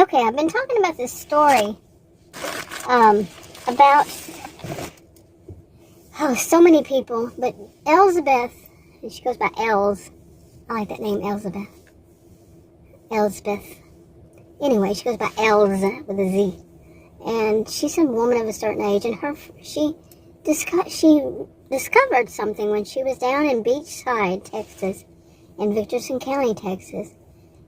Okay, I've been talking about this story about so many people, but Elizabeth, and she goes by Els. I like that name, Elizabeth. Elizabeth. Anyway, she goes by Els with a Z, and she's a woman of a certain age, and she discovered something when she was down in Beachside, Texas, in Victorson County, Texas.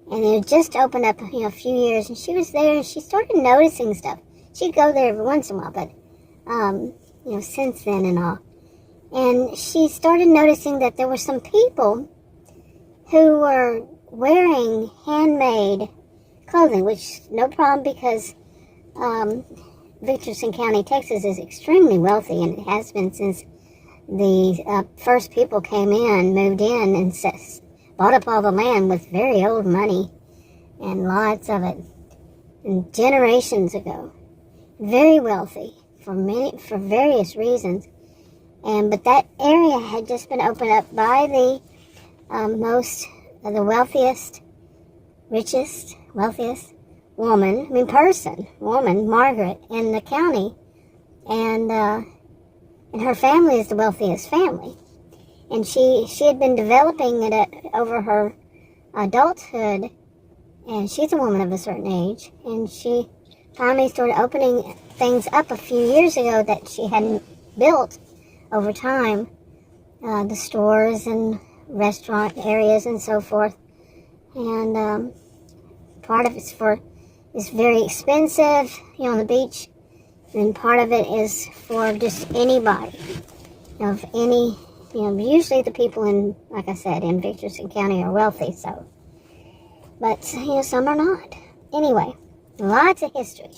And it had just opened up, a few years, and she was there, and she started noticing stuff. She'd go there every once in a while, but, since then and all. And she started noticing that there were some people who were wearing handmade clothing, which no problem because Victorson County, Texas is extremely wealthy, and it has been since the first people moved in, and bought up all the land with very old money, and lots of it, and generations ago. Very wealthy for various reasons, but that area had just been opened up by the wealthiest, richest, wealthiest woman, Margaret, in the county, and her family is the wealthiest family. And she had been developing it over her adulthood, and she's a woman of a certain age, and she finally started opening things up a few years ago that she hadn't built over time, the stores and restaurant areas and so forth. And part of it's very expensive, on the beach, and part of it is for just anybody, of any. Usually the people in, like I said, in Victorson County are wealthy, so. But, some are not. Anyway, lots of history.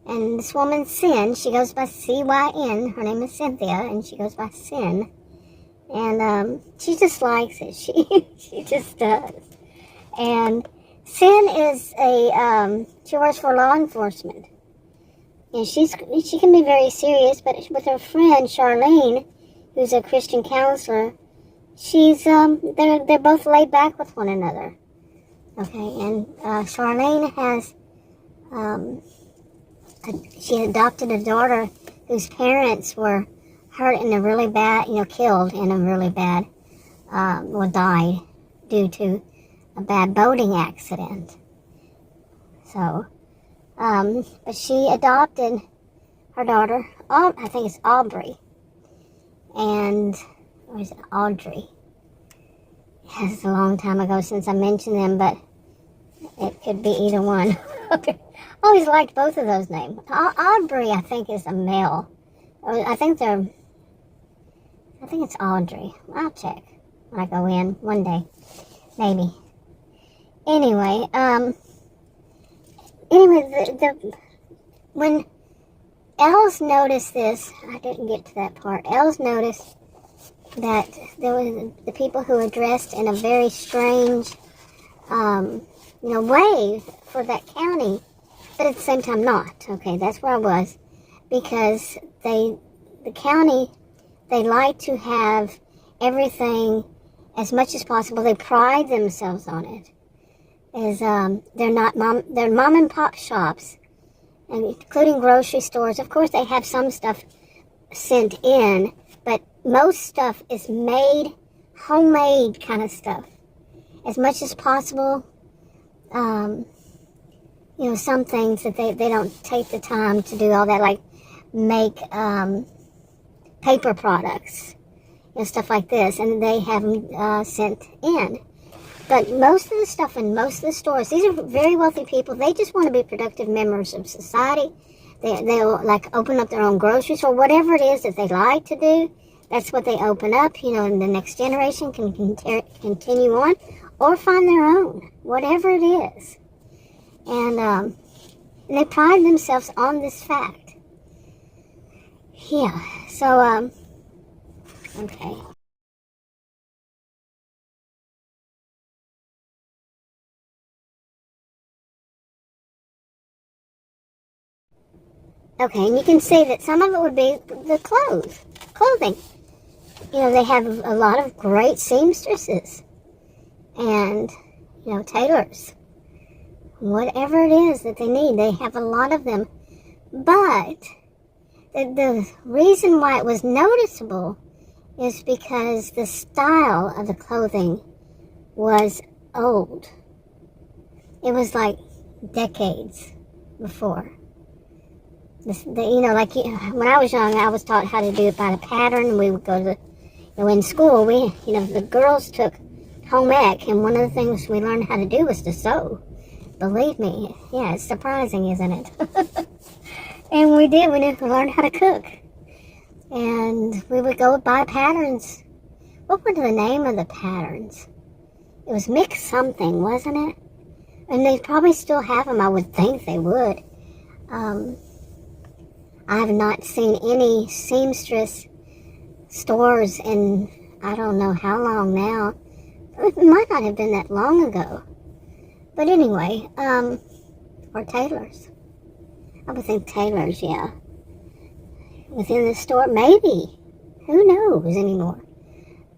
And this woman, Sin, she goes by C-Y-N. Her name is Cynthia, and she goes by Sin. And she just likes it. She just does. And Sin is she works for law enforcement. And she can be very serious, but with her friend, Charlene, who's a Christian counselor, they're both laid back with one another. Okay, and Charlene she adopted a daughter whose parents were hurt in a really bad, killed in a really bad, or died due to a bad boating accident. So, but she adopted her daughter, I think it's Aubrey. Or is it Audrey? It's a long time ago since I mentioned them, but it could be either one. Okay. I always liked both of those names. Aubrey, I think, is a male. I think it's Audrey. I'll check when I go in one day. Maybe. Anyway, when Els noticed this, I didn't get to that part. Els noticed that there were the people who were dressed in a very strange, way for that county, but at the same time not. Okay, that's where I was, because the county, they like to have everything as much as possible. They pride themselves on it. They're mom and pop shops, and including grocery stores. Of course, they have some stuff sent in, but most stuff is made, homemade kind of stuff. As much as possible, some things that they don't take the time to do all that, like make paper products, stuff like this, and they have them sent in. But most of the stuff in most of the stores, these are very wealthy people. They just want to be productive members of society. They'll like open up their own grocery store, whatever it is that they like to do. That's what they open up, and the next generation can continue on or find their own, whatever it is. And they pride themselves on this fact. Yeah, so, okay. Okay, and you can see that some of it would be the clothing. They have a lot of great seamstresses and, tailors. whatever it is that they need. They have a lot of them. But the reason why it was noticeable is because the style of the clothing was old. It was like decades before. When I was young, I was taught how to do it by the pattern. We would go to in school, the girls took home ec, and one of the things we learned how to do was to sew. Believe me, yeah, it's surprising, isn't it? And we did. We needed to learn how to cook. And we would go buy patterns. What were the name of the patterns? It was Mix something, wasn't it? And they probably still have them. I would think they would. I have not seen any seamstress stores in I don't know how long now. It might not have been that long ago. But anyway, or tailors. I would think tailors, yeah. Within the store, maybe. Who knows anymore?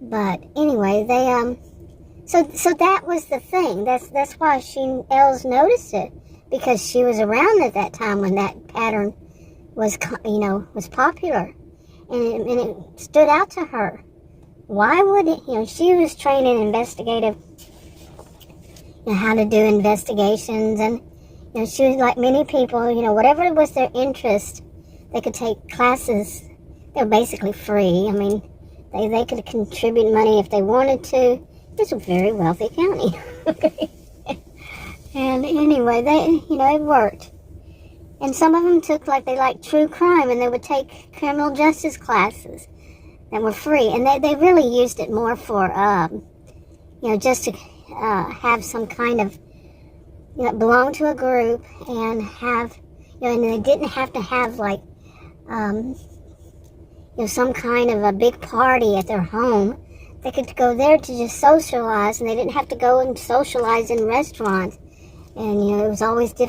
But anyway, they so that was the thing. That's why Els noticed it, because she was around at that time when that pattern was popular, and it stood out to her. Why would it? She was trained in investigative, how to do investigations, and she was like many people. Whatever was their interest, they could take classes. They were basically free. I mean, they could contribute money if they wanted to. It's a very wealthy county. Okay. And anyway, it worked. And some of them took, they liked true crime, and they would take criminal justice classes that were free. And they really used it more for, just to have some kind of, belong to a group and have, and they didn't have to have, some kind of a big party at their home. They could go there to just socialize, and they didn't have to go and socialize in restaurants. And, it was always it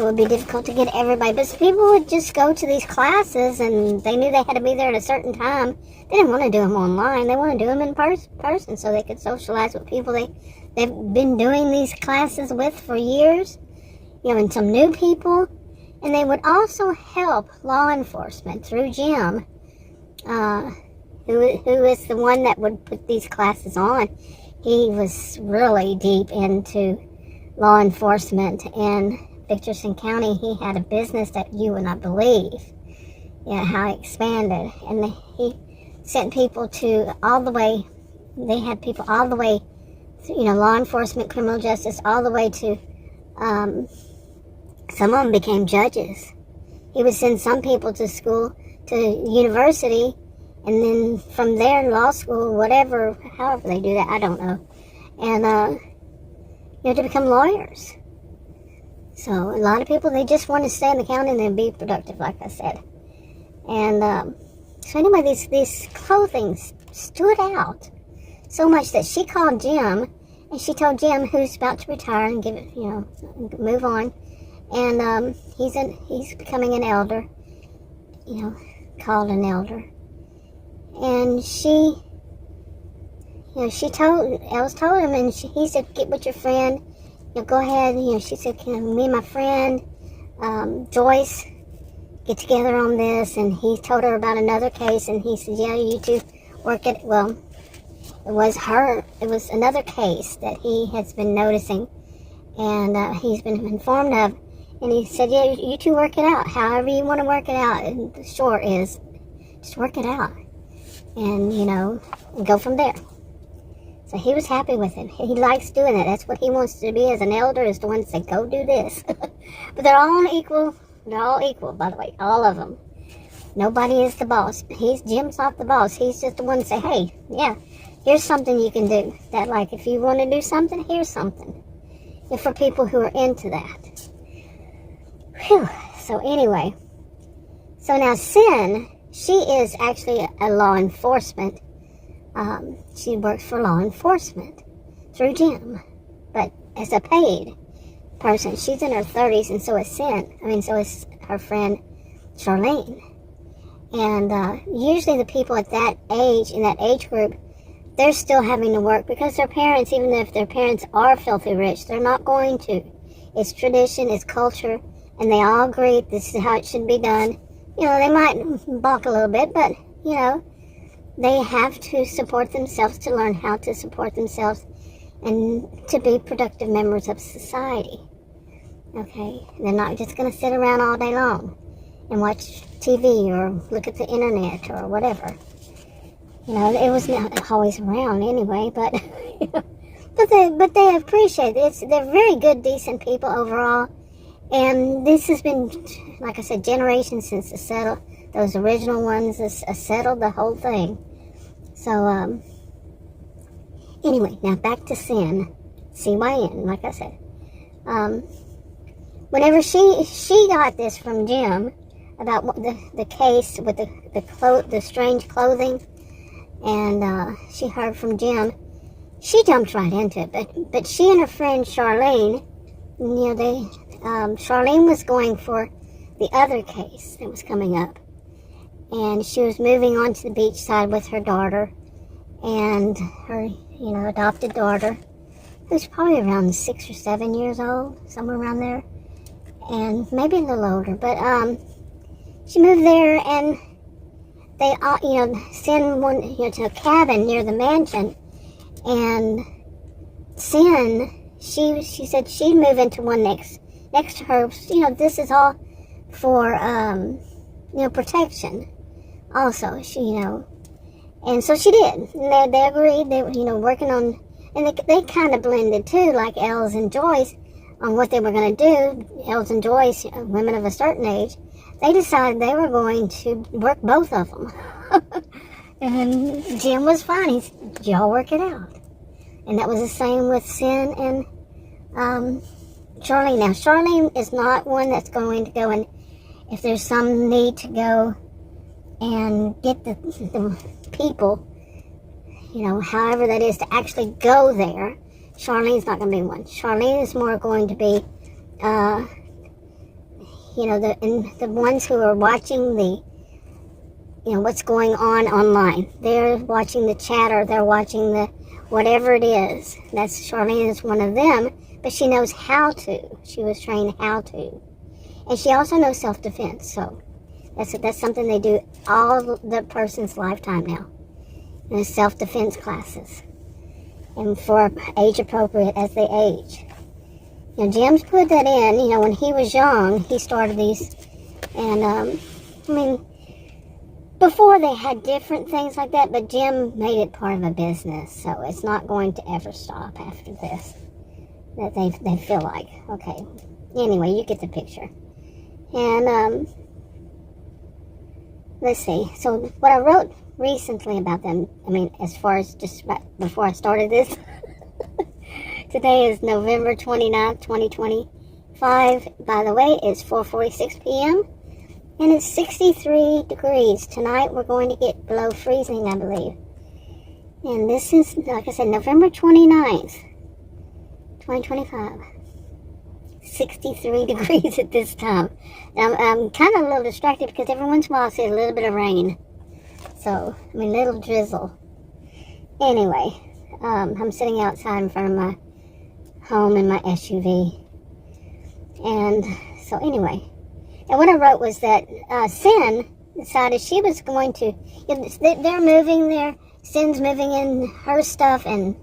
would be difficult to get everybody. But people would just go to these classes, and they knew they had to be there at a certain time. They didn't want to do them online. They wanted to do them in person so they could socialize with people they've been doing these classes with for years, and some new people. And they would also help law enforcement through Jim, who is the one that would put these classes on. He was really deep into law enforcement in Dickerson County. He had a business that you would not believe, how it expanded. And he sent people to all the way, they had people all the way, law enforcement, criminal justice, all the way to, some of them became judges. He would send some people to school, to university, and then from there, law school, whatever, however they do that, I don't know. And, to become lawyers. So a lot of people, they just want to stay in the county and then be productive, like I said. And so anyway, these clothing stood out so much that she called Jim, and she told Jim, who's about to retire and give it, move on. And he's becoming an elder, called an elder. And she Els told him, and he said, get with your friend, go ahead. She said, me and my friend, Joyce, get together on this. And he told her about another case, and he said, yeah, you two work it. Well, it was another case that he has been noticing, and he's been informed of. And he said, yeah, you two work it out, however you want to work it out. And the short is, just work it out. And, and go from there. So he was happy with it. He likes doing it. That's what he wants to be as an elder, is the one to say, go do this. But they're all equal. They're all equal, by the way, all of them. Nobody is the boss. Jim's not the boss. He's just the one to say, hey, yeah, here's something you can do. That, if you want to do something, here's something. And for people who are into that. Whew. So anyway, so now Sin, she is actually a law enforcement. She works for law enforcement through Jim, but as a paid person. She's in her 30s, and so is her friend Charlene. And usually the people at that age, in that age group, they're still having to work because their parents, even if their parents are filthy rich, they're not going to. It's tradition, it's culture, and they all agree this is how it should be done. You know, they might balk a little bit, but, you know, they have to support themselves to learn how to support themselves and to be productive members of society. Okay? They're not just going to sit around all day long and watch TV or look at the internet or whatever. You know, it was not always around anyway, but but they appreciate it. They're very good, decent people overall. And this has been, like I said, generations since it settled. Those original ones settled the whole thing. So, anyway, now back to Sin. CYN, like I said. Whenever she got this from Jim about the case with the strange clothing, and she heard from Jim, she jumped right into it. But she and her friend Charlene, you know, Charlene was going for the other case that was coming up, and she was moving on to the Beachside with her daughter and her, you know, adopted daughter, who's probably around 6 or 7 years old, somewhere around there, and maybe a little older. But she moved there, and they all, you know, send one, you know, to a cabin near the mansion, and Sin, she said she'd move into one next to her. You know, this is all for you know, protection. Also, she, you know, and so she did. And they agreed. They were, you know, working on, and they kind of blended too, like Els and Joyce, on what they were going to do. Els and Joyce, women of a certain age, they decided they were going to work both of them. And Jim was fine. He said, y'all work it out. And that was the same with Sin and Charlene. Now, Charlene is not one that's going to go, and if there's some need to go and get the people, you know, however that is, to actually go there, Charlene's not going to be one. Charlene is more going to be, you know, the ones who are watching the, you know, what's going on online. They're watching the chatter. They're watching the whatever it is. That's Charlene is one of them, but she knows how to. She was trained how to, and she also knows self-defense. So that's something they do all the person's lifetime now. In self-defense classes, and for age appropriate as they age. You know, Jim's put that in. You know, when he was young, he started these, and I mean, before they had different things like that, but Jim made it part of a business, so it's not going to ever stop after this. That they feel like, okay. Anyway, you get the picture. And let's see. So what I wrote recently about them, I mean, as far as just before I started this, today is November 29th, 2025. By the way, it's 4:46 p.m. and it's 63 degrees. Tonight we're going to get below freezing, I believe. And this is, like I said, November 29th, 2025. 63 degrees at this time. I'm kind of a little distracted because every once in a while I see a little bit of rain. So, I mean, little drizzle. Anyway, I'm sitting outside in front of my home in my SUV. And so anyway, and what I wrote was that Sin decided she was going to, they're moving there. Sin's moving in her stuff, and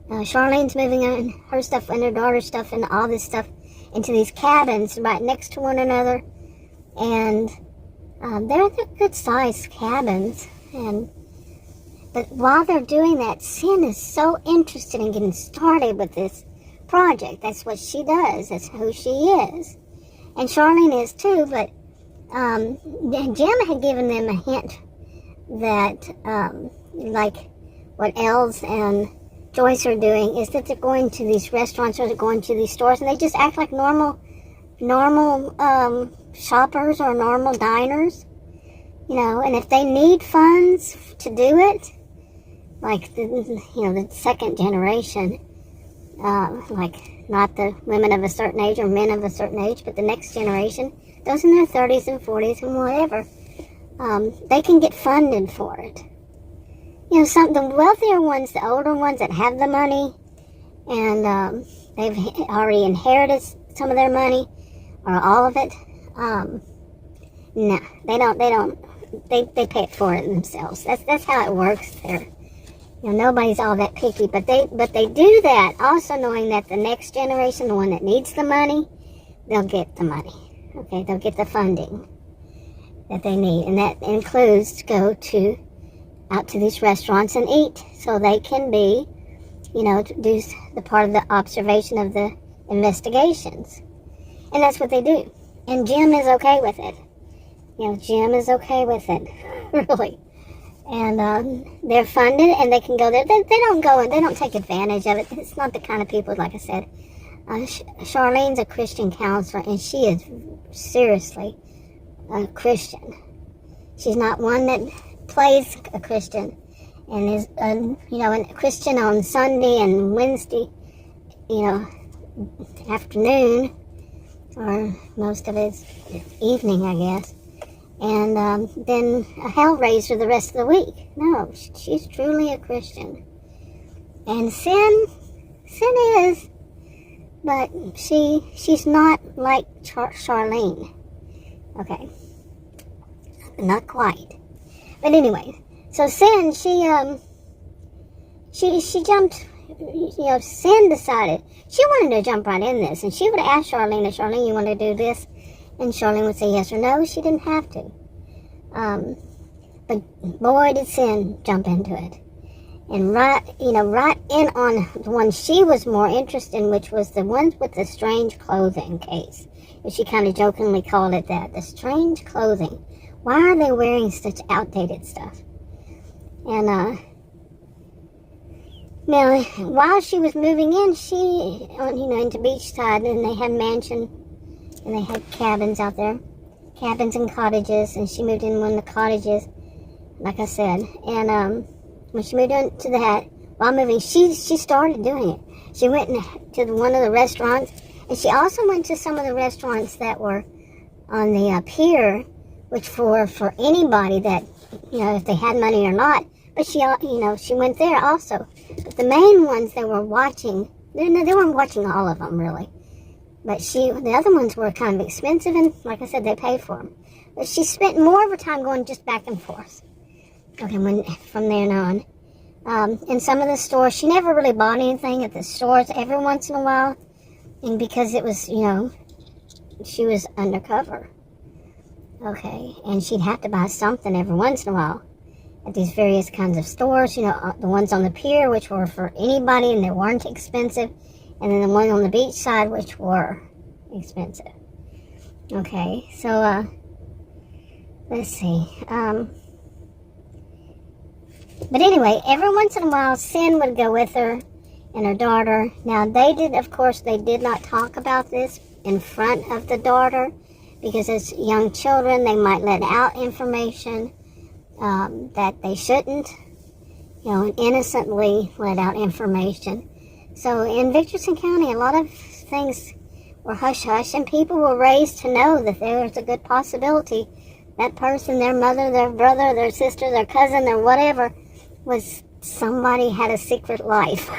Charlene's moving in her stuff and her daughter's stuff and all this stuff into these cabins right next to one another. And they're good sized cabins. But while they're doing that, Sin is so interested in getting started with this project. That's what she does. That's who she is. And Charlene is too, but Jim had given them a hint that, like what Els and Joyce are doing, is that they're going to these restaurants or they're going to these stores, and they just act like normal shoppers or normal diners. You know, and if they need funds to do it, like the second generation, like not the women of a certain age or men of a certain age, but the next generation, those in their 30s and 40s and whatever, they can get funded for it. the wealthier ones, the older ones that have the money, and they've already inherited some of their money, or all of it. No, they don't. They pay it for it themselves. That's how it works there. Nobody's all that picky, but they do that also knowing that the next generation, the one that needs the money, they'll get the money. Okay, they'll get the funding that they need, and that includes to go out to these restaurants and eat, so they can be, to do the part of the observation of the investigations, and that's what they do. And Jim is okay with it. Jim is okay with it, really. And they're funded, and they can go there. They don't go and they don't take advantage of it. It's not the kind of people, like I said. Charlene's a Christian counselor, and she is seriously a Christian. She's not one that plays a Christian and is, a Christian on Sunday and Wednesday, afternoon, or most of it's evening, I guess. And then a hellraiser the rest of the week. No, she's truly a Christian. And sin is, but she's not like Charlene. Okay, not quite. But anyway, so Sin, she jumped. Sin decided she wanted to jump right in this, and she would ask Charlene, "Charlene, you want to do this?" And Charlene would say yes or no. She didn't have to. But boy, did Sin jump into it. And right in on the one she was more interested in, which was the ones with the strange clothing case. And she kind of jokingly called it that, the strange clothing. Why are they wearing such outdated stuff? And now, while she was moving in, into Beachside, and they had mansion. And they had cabins out there, cabins and cottages, and she moved in one of the cottages, like I said. And when she moved into that, while moving, she started doing it. She went to one of the restaurants, and she also went to some of the restaurants that were on the pier, which for anybody that, if they had money or not. But she went there also. But the main ones they were watching, they weren't watching all of them really. But the other ones were kind of expensive, and like I said, they paid for them. But she spent more of her time going just back and forth. Okay, from there on. In some of the stores, she never really bought anything at the stores every once in a while. And because it was, she was undercover. Okay, and she'd have to buy something every once in a while at these various kinds of stores. The ones on the pier, which were for anybody, and they weren't expensive. And then the one on the beach side, which were expensive. Okay, so, let's see. But anyway, every once in a while, Sin would go with her and her daughter. Now, they did not talk about this in front of the daughter, because as young children, they might let out information that they shouldn't, and innocently let out information. So in Victorson County, a lot of things were hush-hush, and people were raised to know that there was a good possibility that person, their mother, their brother, their sister, their cousin, their whatever, was somebody had a secret life.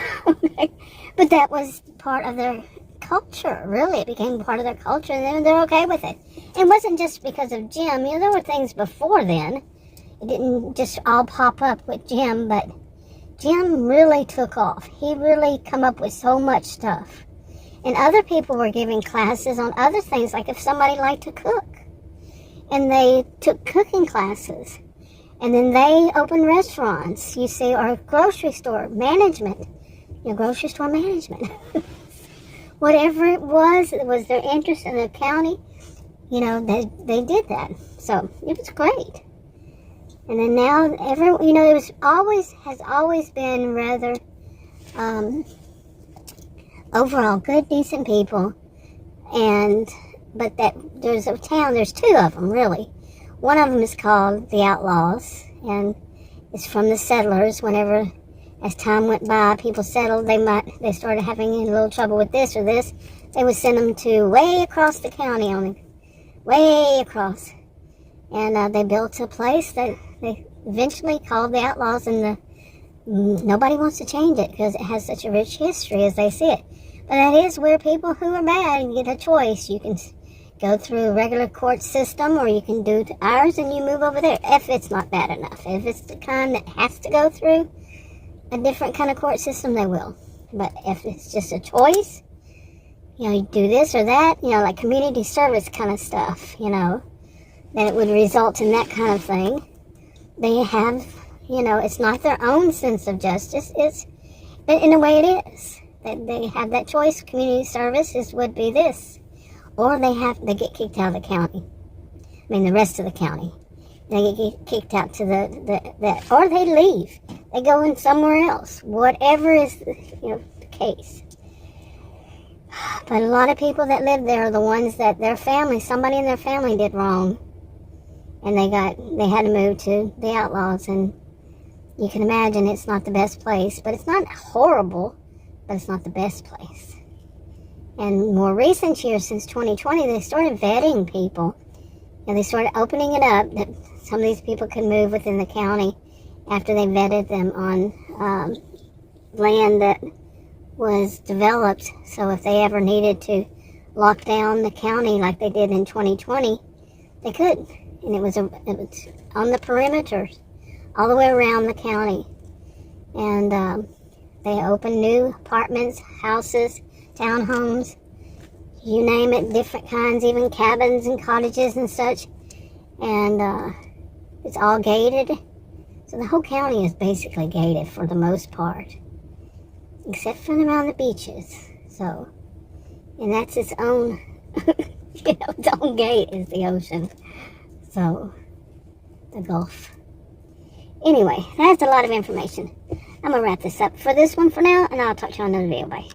But that was part of their culture, really. It became part of their culture, and they're okay with it. It wasn't just because of Jim. There were things before then. It didn't just all pop up with Jim, but Jim really took off. He really come up with so much stuff. And other people were giving classes on other things, like if somebody liked to cook. And they took cooking classes. And then they opened restaurants, or grocery store management. Grocery store management. Whatever it was their interest in the county, they did that. So it was great. And then now, it has always been rather, overall good, decent people. But that there's a town, there's two of them, really. One of them is called the Outlaws, and it's from the settlers. Whenever, as time went by, people settled, they started having a little trouble with this or this, they would send them to way across the county, way across. And they built a place that they eventually called the Outlaws, and nobody wants to change it because it has such a rich history as they see it. But that is where people who are bad get a choice. You can go through a regular court system, or you can do ours and you move over there if it's not bad enough. If it's the kind that has to go through a different kind of court system, they will. But if it's just a choice, you do this or that, like community service kind of stuff, that it would result in that kind of thing. They have, it's not their own sense of justice. But in a way it is. That they have that choice. Community services would be this. Or they get kicked out of the county. The rest of the county. They get kicked out to or they leave. They go in somewhere else. Whatever is, the case. But a lot of people that live there are the ones that somebody in their family did wrong. And they had to move to the Outlaws. And you can imagine it's not the best place. But it's not horrible, but it's not the best place. And more recent years, since 2020, they started vetting people. And they started opening it up that some of these people could move within the county after they vetted them on land that was developed. So if they ever needed to lock down the county like they did in 2020, they could. And it was on the perimeters, all the way around the county. And they opened new apartments, houses, townhomes, you name it, different kinds, even cabins and cottages and such. And it's all gated. So the whole county is basically gated for the most part, except for around the beaches. So, and that's its own, its own gate is the ocean. So, the Gulf. Anyway, that's a lot of information. I'm going to wrap this up for this one for now, and I'll talk to you on another video. Bye.